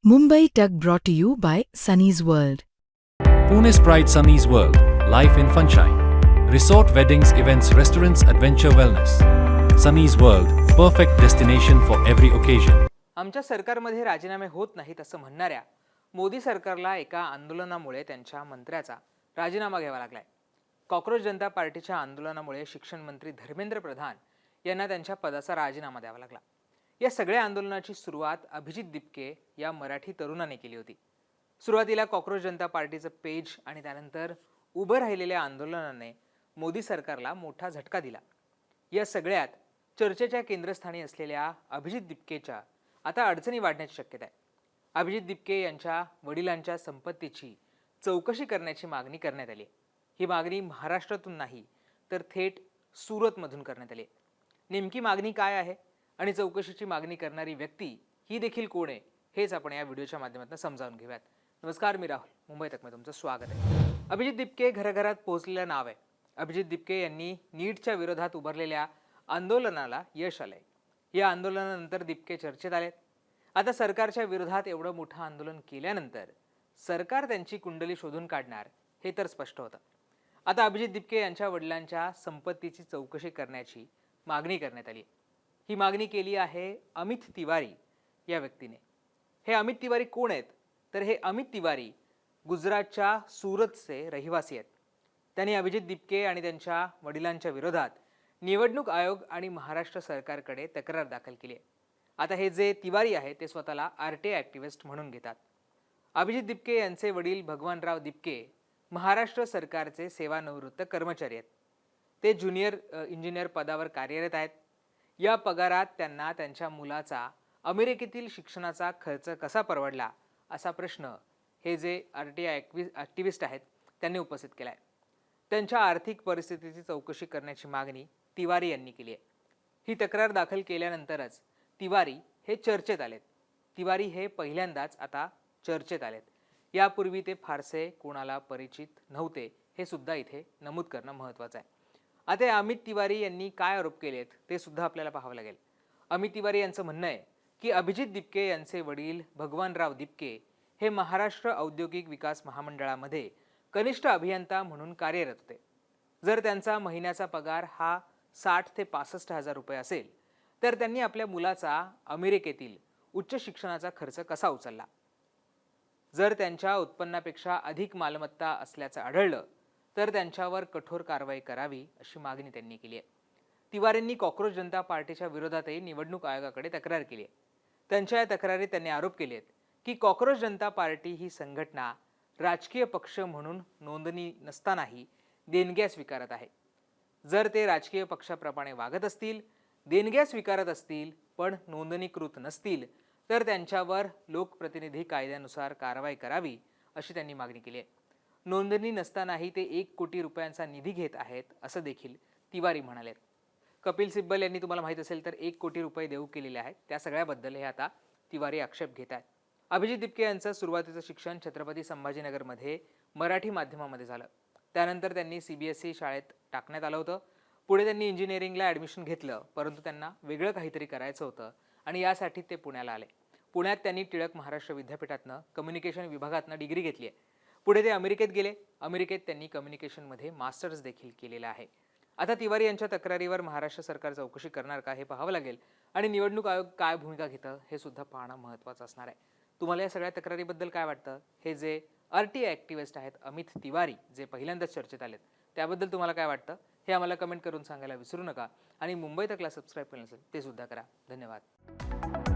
Mumbai Tug brought to you by Sunny's World. Pune's Pride Sunny's World, Life in Funshine. Resort weddings, events, restaurants, adventure wellness. Sunny's World, perfect destination for every occasion. आमच्या सरकारमध्ये राजीनामे होत नाहीत असं म्हणणाऱ्या मोदी सरकारला एका आंदोलनामुळे त्यांच्या मंत्र्याचा राजीनामा घ्यावा लागलाय. कॉकरोच जनता पार्टीच्या आंदोलनामुळे शिक्षण मंत्री धर्मेंद्र प्रधान यांना त्यांच्या पदाचा राजीनामा द्यावा लागला. या सगळ्या आंदोलनाची सुरुवात अभिजित दिपके या मराठी तरुणाने केली होती. सुरुवातीला कॉकरोच जनता पार्टीचं पेज आणि त्यानंतर उभं राहिलेल्या आंदोलनाने मोदी सरकारला मोठा झटका दिला. या सगळ्यात चर्चेच्या केंद्रस्थानी असलेल्या अभिजित दिपकेच्या आता अडचणी वाढण्याची शक्यता आहे. अभिजित दिपके यांच्या वडिलांच्या संपत्तीची चौकशी करण्याची मागणी करण्यात आली. ही मागणी महाराष्ट्रातून नाही तर थेट सुरतमधून करण्यात आली. नेमकी मागणी काय आहे आणि चौकशीची मागणी करणारी व्यक्ती ही देखील कोण आहे हेच आपण या व्हिडिओच्या माध्यमातून समजावून घेऊयात. नमस्कार, मी राहुल, मुंबई तकमध्ये तुमचं स्वागत आहे. अभिजित दिपके घराघरात पोहोचलेलं नाव आहे. अभिजित दिपके यांनी नीटच्या विरोधात उभारलेल्या आंदोलनाला यश आलंय. या आंदोलनानंतर दिपके चर्चेत आलेत. आता सरकारच्या विरोधात एवढं मोठं आंदोलन केल्यानंतर सरकार त्यांची कुंडली शोधून काढणार हे तर स्पष्ट होतं. आता अभिजित दिपके यांच्या वडिलांच्या संपत्तीची चौकशी करण्याची मागणी करण्यात आली. ही मागणी केली आहे अमित तिवारी या व्यक्तीने. हे अमित तिवारी कोण आहेत तर हे अमित तिवारी गुजरातच्या सुरतचे रहिवासी आहेत. त्यांनी अभिजित दिपके आणि त्यांच्या वडिलांच्या विरोधात निवडणूक आयोग आणि महाराष्ट्र सरकारकडे तक्रार दाखल केली आहे. आता हे जे तिवारी आहे ते स्वतःला RTI ॲक्टिव्हिस्ट म्हणून घेतात. अभिजित दिपके यांचे वडील भगवानराव दिपके महाराष्ट्र सरकारचे सेवानिवृत्त कर्मचारी आहेत. ते ज्युनियर इंजिनियर पदावर कार्यरत आहेत. या पगारात त्यांना त्यांच्या मुलाचा अमेरिकेतील शिक्षणाचा खर्च कसा परवडला असा प्रश्न हे जे RTI ॲक्टिव्हिस्ट आहेत त्यांनी उपस्थित केला आहे. त्यांच्या आर्थिक परिस्थितीची चौकशी करण्याची मागणी तिवारी यांनी केली आहे. ही तक्रार दाखल केल्यानंतरच तिवारी हे चर्चेत आलेत. तिवारी हे पहिल्यांदाच आता चर्चेत आलेत. यापूर्वी ते फारसे कोणाला परिचित नव्हते हे सुद्धा इथे नमूद करणं महत्त्वाचं आहे. आता अमित तिवारी यांनी काय आरोप केलेत ते सुद्धा आपल्याला पाहावं लागेल. अमित तिवारी यांचं म्हणणं आहे की अभिजित दिपके यांचे वडील भगवानराव दिपके हे महाराष्ट्र औद्योगिक विकास महामंडळामध्ये कनिष्ठ अभियंता म्हणून कार्यरत होते. जर त्यांचा महिन्याचा पगार हा 60 ते 65 हजार रुपये असेल तर त्यांनी आपल्या मुलाचा अमेरिकेतील उच्च शिक्षणाचा खर्च कसा उचलला. जर त्यांच्या उत्पन्नापेक्षा अधिक मालमत्ता असल्याचं आढळलं तर त्यांच्यावर कठोर कारवाई करावी अशी मागणी त्यांनी केली आहे. तिवारींनी कॉकरोच जनता पार्टीच्या विरोधातही निवडणूक आयोगाकडे तक्रार केली आहे. त्यांच्या या तक्रारीत त्यांनी आरोप केले आहेत की कॉकरोच जनता पार्टी ही संघटना राजकीय पक्ष म्हणून नोंदणी नसतानाही देणग्या स्वीकारत आहे. जर ते राजकीय पक्षाप्रमाणे वागत असतील, देणग्या स्वीकारत असतील पण नोंदणीकृत नसतील तर त्यांच्यावर लोकप्रतिनिधी कायद्यानुसार कारवाई करावी अशी त्यांनी मागणी केली आहे. नोंदणी नसतानाही ते 1 कोटी रुपयांचा निधी घेत आहेत असं देखील तिवारी म्हणालेत. कपिल सिब्बल यांनी तुम्हाला माहीत असेल तर 1 कोटी रुपये देऊ केलेले आहेत. त्या सगळ्याबद्दल हे आता तिवारी आक्षेप घेत आहेत. अभिजित दिपके यांचं सुरुवातीचं शिक्षण छत्रपती संभाजीनगरमध्ये मराठी माध्यमामध्ये झालं. त्यानंतर त्यांनी CBSE शाळेत टाकण्यात आलं होतं. पुढे त्यांनी इंजिनिअरिंगला ॲडमिशन घेतलं, परंतु त्यांना वेगळं काहीतरी करायचं होतं आणि यासाठी ते पुण्याला आले. पुण्यात त्यांनी टिळक महाराष्ट्र विद्यापीठातनं कम्युनिकेशन विभागातनं डिग्री घेतली आहे. पुढे ते अमेरिकेत गेले. अमेरिकेत त्यांनी कम्युनिकेशनमध्ये मास्टर्स देखील केलेलं आहे. आता तिवारी यांच्या तक्रारीवर महाराष्ट्र सरकार चौकशी करणार का हे पाहावं लागेल आणि निवडणूक आयोग काय भूमिका घेतं हे सुद्धा पाहणं महत्त्वाचं असणार आहे. तुम्हाला या सगळ्या तक्रारीबद्दल काय वाटतं? हे जे RTI ॲक्टिव्हिस्ट आहेत अमित तिवारी जे पहिल्यांदाच चर्चेत आलेत त्याबद्दल तुम्हाला काय वाटतं हे आम्हाला कमेंट करून सांगायला विसरू नका आणि मुंबई तकला सबस्क्राईब केलं नसेल ते सुद्धा करा. धन्यवाद.